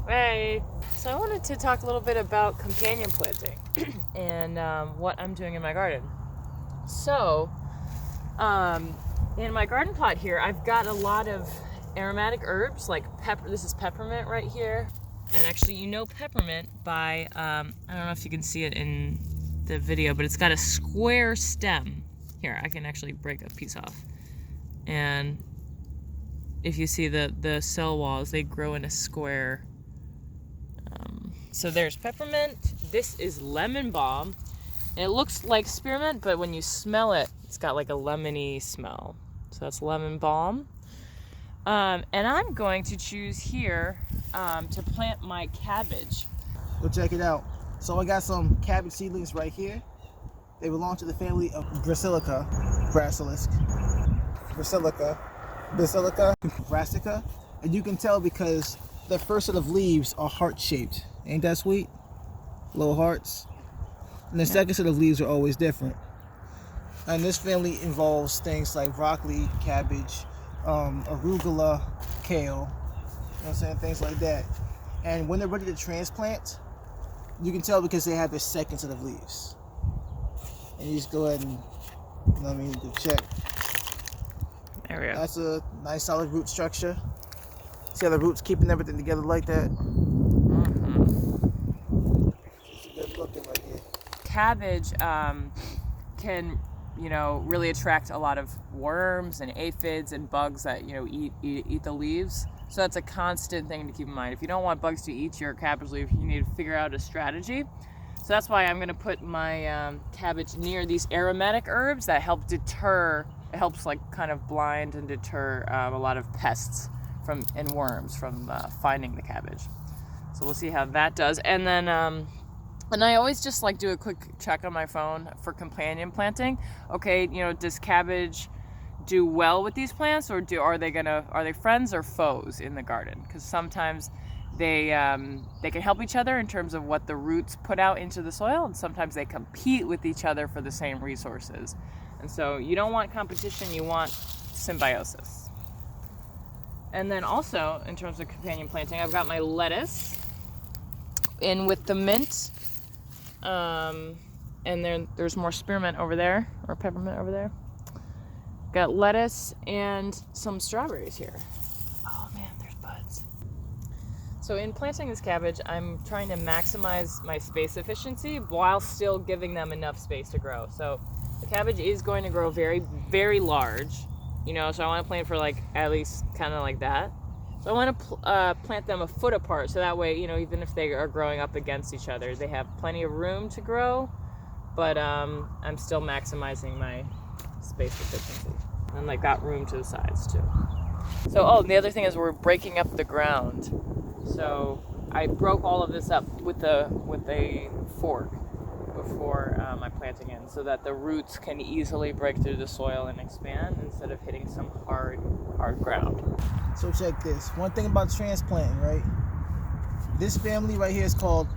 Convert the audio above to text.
Hey, so I wanted to talk a little bit about companion planting and what I'm doing in my garden. So, in my garden plot here, I've got a lot of aromatic herbs like pepper. This is peppermint right here, and actually, you know peppermint by I don't know if you can see it in the video, but it's got a square stem. Here, I can actually break a piece off, and if you see the cell walls, they grow in a square. So there's peppermint. This is lemon balm. And it looks like spearmint, but when you smell it, it's got like a lemony smell. So that's lemon balm. And I'm going to choose here to plant my cabbage. Go check it out. So I got some cabbage seedlings right here. They belong to the family of Basilica, brassica. And you can tell because the first set of leaves are heart-shaped. Ain't that sweet? Little hearts. And the second set of leaves are always different. And this family involves things like broccoli, cabbage, arugula, kale, you know what I'm saying? Things like that. And when they're ready to transplant, you can tell because they have their second set of leaves. And you just go ahead and, you know what I mean, check. There we go. That's a nice solid root structure. See how the roots keeping everything together like that? It's good looking right here. Cabbage can, really attract a lot of worms and aphids and bugs that, eat the leaves. So that's a constant thing to keep in mind. If you don't want bugs to eat your cabbage leaf, you need to figure out a strategy. So that's why I'm going to put my cabbage near these aromatic herbs that help deter. It helps like kind of blind and deter a lot of pests and worms from finding the cabbage. So we'll see how that does. And then and I always just like do a quick check on my phone for companion planting. Okay, does cabbage do well with these plants, or are they friends or foes in the garden? Because sometimes they can help each other in terms of what the roots put out into the soil, and sometimes they compete with each other for the same resources. And so you don't want competition, you want symbiosis. And then also, in terms of companion planting, I've got my lettuce in with the mint. And then there's more spearmint over there, or peppermint over there. Got lettuce and some strawberries here. Oh man, there's buds. So in planting this cabbage, I'm trying to maximize my space efficiency while still giving them enough space to grow. So the cabbage is going to grow very, very large. So I want to plant for like at least kind of like that. So I want to plant them a foot apart, so that way, even if they are growing up against each other, they have plenty of room to grow, but I'm still maximizing my space efficiency. And I got room to the sides too. So, and the other thing is we're breaking up the ground. So I broke all of this up with a fork before my planting in, so that the roots can easily break through the soil and expand instead of hitting some hard ground. So check this. One thing about transplanting, right? This family right here is called